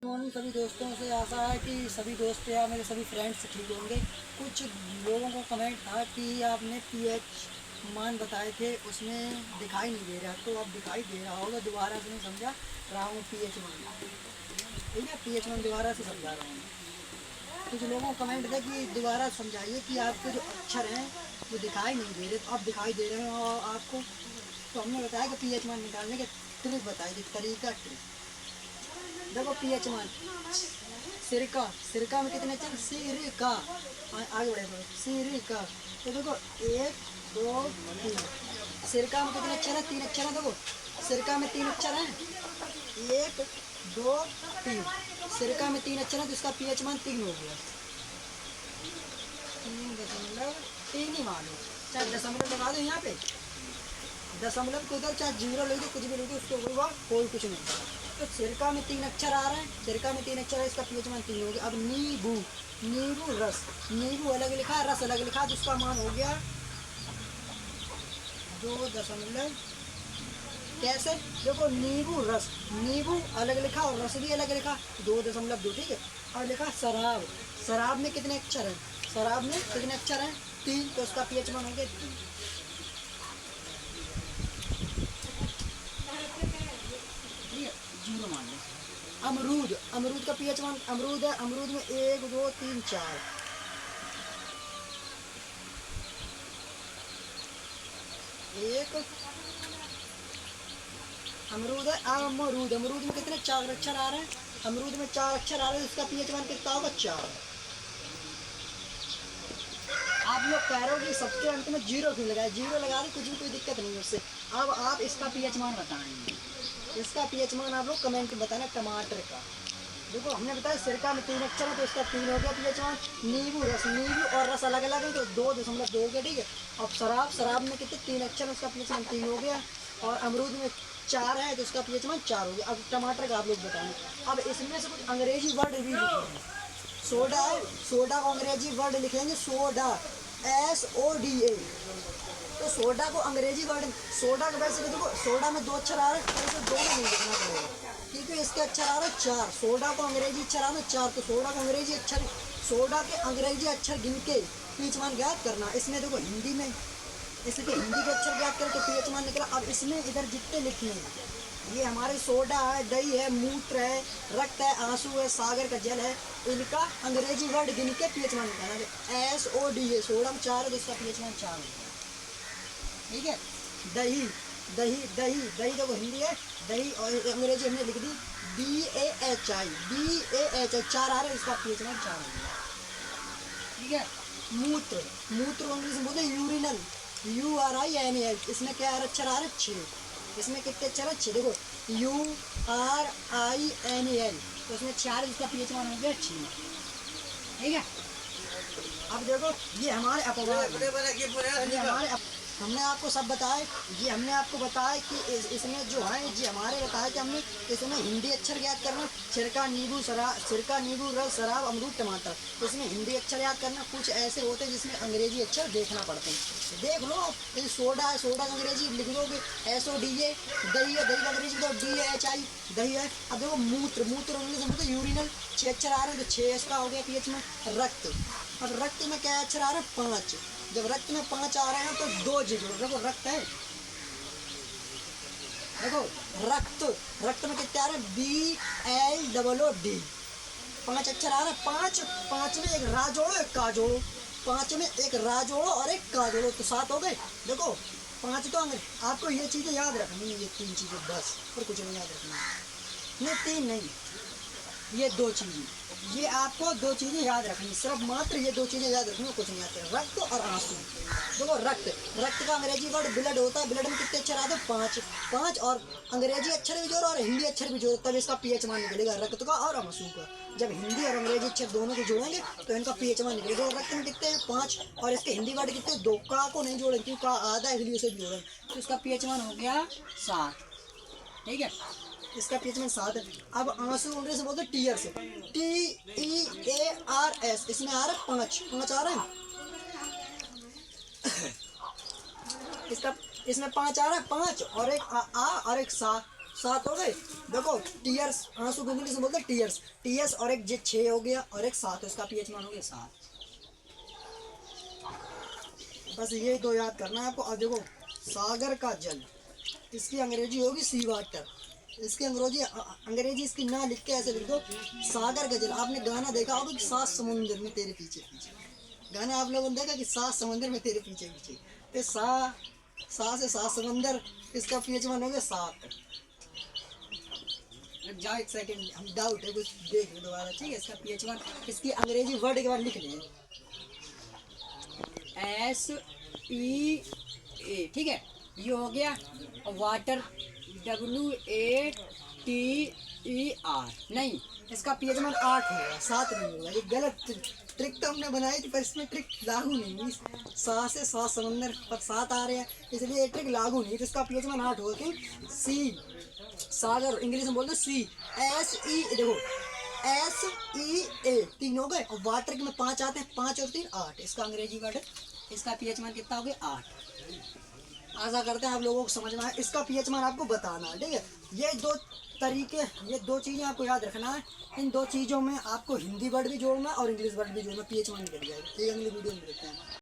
Morning सभी दोस्तों से आशा है कि सभी दोस्त या मेरे सभी फ्रेंड्स ठीक होंगे। कुछ लोगों को कमेंट था कि आपने पीएच मान बताए थे उसमें दिखाई नहीं दे रहा, तो अब दिखाई दे रहा होगा। दोबारा से नहीं समझा रहा हूँ पीएच मान, ठीक है। पीएच मान दोबारा से समझा रहा हूँ। कुछ लोगों को कमेंट था कि दोबारा समझाइए कि आपके जो अक्षर हैं वो दिखाई नहीं दे रहे, तो अब दिखाई दे रहे हैं और आपको। तो हमने बताया कि पीएच मान निकालने के ट्रिक बताई थी, तरीका ट्रिक। देखो पीएच मान सिरका, सिरका में कितने अक्षर? सिरका। आगे बढ़े थोड़ा, सिरका। तो देखो 1 2 3। सिरका में कितने अक्षर है? 3 अक्षर है। देखो सिरका में 3 अक्षर हैं, 1 2 3। सिरका में 3 अक्षर है तो इसका पीएच मान 3 हो गया। 3.3 ही मान लो, चाहे दशमलव लगा दो यहाँ पे, दशमलव को उधर चाहे जीरो ले दो, कुछ भी ले दो, उसको कोई कुछ नहीं। तो सिरका में 3 अक्षर आ रहे हैं, सिरका में 3 अक्षर है, इसका पीएच मान 3 हो गया। अब नींबू, नींबू रस, नींबू अलग लिखा है, रस अलग लिखा है, जिसका मान हो गया 2 कैसे? देखो नींबू रस, नींबू अलग लिखा और रस भी अलग लिखा, 2.2, ठीक है। और लिखा शराब, शराब में कितने अक्षर हैं? शराब में कितने अक्षर हैं? 3, तो उसका पीएच मान हो गया 3। जीरो मान लो। अमरूद, अमरूद का पीएच मान, अमरूद है, अमरूद में 1 2 3 4, 1 अमरूद है। अमरूद, अमरूद में कितने? 4 अक्षर आ रहे हैं, अमरूद में 4 अक्षर आ रहे हैं, इसका पीएच मान कितना होगा? 4। आप लोग कह रहे हो कि सबके अंत में जीरो क्यों लगाए? जीरो लगा दे, कुछ भी कोई दिक्कत नहीं है उससे। अब आप इसका पीएच मान बताएंगे, इसका पीएच मान आप लोग कमेंट में बताना। टमाटर का देखो हमने बताया सिरका में 3 अक्षर है तो इसका 3 हो गया पीएच मान। नींबू रस, नींबू और रस अलग अलग है तो 2.2 हो गया, ठीक है। अब शराब, शराब में कितने? 3 अक्षर, उसका पीएच मान 3 हो गया। और अमरूद में 4 है तो उसका पीएच मान 4 हो गया। अब टमाटर का आप लोग बताएं। अब इसमें से कुछ अंग्रेजी वर्ड भी लिखेंगे। सोडा है, सोडा को अंग्रेजी वर्ड लिखेंगे सोडा, SODA। तो सोडा को अंग्रेजी वर्ड, सोडा का वैसे देखो सोडा में 2 अक्षर आ रहे हैं तो इसे 2 में नहीं लिखना पड़ेगा, क्योंकि इसके अक्षर आ रहे हैं 4। सोडा को अंग्रेजी अक्षर आ रहे हैं 4, तो सोडा को अंग्रेजी अक्षर, सोडा के अंग्रेजी अक्षर गिन के पीएच मान ज्ञात करना। इसमें देखो हिंदी में, इसके हिंदी के अक्षर ज्ञात करें तो पीएच मान निकला। अब इसमें इधर जितने लिखे हैं, ये हमारे सोडा है, दही है, मूत्र है, रक्त है, आंसू है, सागर का जल है, इनका अंग्रेजी वर्ड गिन के पीएच मान निकालना। SODA, सोडा में 4 है तो इसका पीएच मान 4 है, ठीक है। दही, दही, दही, दही देखो हिंदी है दही और अंग्रेजी हमने लिख दी DAHI, DAHI 4 आ रहा है, इसका पीएच मान 4 है, ठीक है। मूत्र, मूत्र अंग्रेजी में बोलते हैं यूरिनल, URINAL। इसमें क्या अक्षर आ रहे हैं? 6। इसमें कितने अक्षर है? 6। देखो URINAL, तो इसमें 4, इसका पीएच मान हो गया 6, ठीक है। अब देखो ये हमारे अपवाद, ये हमारे हमने आपको सब बताया, ये हमने आपको बताया कि इसमें जो है ये हमारे बताया कि हमने इसमें हिंदी अक्षर याद करना। सिरका, नींबू, सिरका, नींबू, रस, शराब, अमरूद, टमाटर, तो इसमें हिंदी अक्षर याद करना। कुछ ऐसे होते हैं जिसमें अंग्रेजी अक्षर देखना पड़ते हैं, देख लो। ये सोडा है, सोडा का अंग्रेजी लिख दोगे SODA। दही है, दही का अंग्रेजी लिख दो DAHI, दही है। अब देखो मूत्र, मूत्र अंग्रेजी में तो यूरिनल, 6 अक्षर आ रहे हैं तो 6 इसका हो गया पीएच में। रक्त, अब रक्त में क्या अक्षर आ रहे हैं? 5। जब रक्त में 5 आ रहे हैं तो 2 जोड़ो। देखो रक्त है, देखो रक्त, रक्त में कितने आ रहे हैं? BLOOD, 5 अक्षर आ रहा है। 5, 5 में एक रा जोड़ो, एक का जोड़ो, 5 में एक रा जोड़ो और एक का जोड़ो, तो 7 हो गए। देखो 5 तो आपको ये चीज़ें याद रखनी है, ये 3 चीज़ें बस, और कुछ नहीं याद रखनी। नहीं 3 नहीं, ये 2 चीज़ें, ये आपको 2 चीज़ें याद रखनी, सिर्फ मात्र ये 2 चीज़ें याद रखनी, कुछ नहीं आते। रक्त और आंसू। देखो रक्त, रक्त का अंग्रेजी वर्ड ब्लड होता है, ब्लड में कितने अक्षर आते हैं? 5, 5 और अंग्रेजी अक्षर भी जोड़ो और हिंदी अक्षर भी जोड़ो, तब इसका पीएच मान निकलेगा रक्त का और आंसू का। जब हिंदी और अंग्रेजी अक्षर दोनों को जोड़ेंगे तो इनका पीएच मान निकलेगा। रक्त में कितने हैं? 5, और इसके हिंदी वर्ड कितने? 2। का को नहीं जोड़ेंगे क्योंकि का आधा, इसलिए उसे भी जोड़ेंगे, तो इसका पीएच मान हो गया 7, ठीक है। इसका पीएच मान 7 है। अब आंसू अंग्रेजी से बोलते हैं टीयर्स, TEARS, इसमें आ रहा है 5, 5 आ रहा है। इसका, इसमें 5 आ रहा है, 5 और एक आ और एक सा, 7 हो गए। देखो टीयर्स, आंसू को इंग्लिश में बोलते हैं टीयर्स, टीयर्स और एक 6 हो गया और एक 7, इसका पीएच मान हो गया 7। बस ये दो याद करना है आपको। और देखो सागर का जल, इसकी अंग्रेजी होगी सी वाटर, इसकी अंग्रेजी इसकी ना लिख के ऐसे लिख दो सागर का जल। आपने गाना देखा होगा कि 7 समुंदर में तेरे पीछे पीछे, गाना आप लोगों ने देखा कि 7 समुंदर में तेरे पीछे पीछे, तो सा से 7 समंदर, इसका पीएच मान हो गया 7। जाओ एक सेकंड, हम डाउट है कुछ देख लो दोबारा, ठीक है। इसका पीएच मान, इसकी अंग्रेजी वर्ड के बाद लिख लें SEA, ठीक है। ये हो गया वाटर, WATER, नहीं इसका पीएच मान 8 होगा, 7 नहीं होगा। ये गलत ट्रिक तो हमने बनाई थी पर इसमें ट्रिक लागू नहीं हुई। 7 से 7 समंदर पर 7 आ रहे हैं, इसलिए ये ट्रिक लागू नहीं है। तो इसका पीएच मान 8 होगा कि सी सागर, इंग्लिश में बोलते SEA, देखो SEA 3 हो गए। और वाटर के में 5 आते हैं, 5 और 3 8, इसका अंग्रेजी वर्ड है। इसका पीएच मान कितना हो गया 8। आशा करते हैं आप लोगों को समझ में आए। इसका पीएच मान आपको बताना है, ठीक है। ये दो तरीके, ये दो चीज़ें आपको याद रखना है। इन दो चीज़ों में आपको हिंदी वर्ड भी जोड़ना और इंग्लिश वर्ड भी जोड़ना, पीएच मान निकल जाएगा। ये अगली वीडियो में देखते हैं।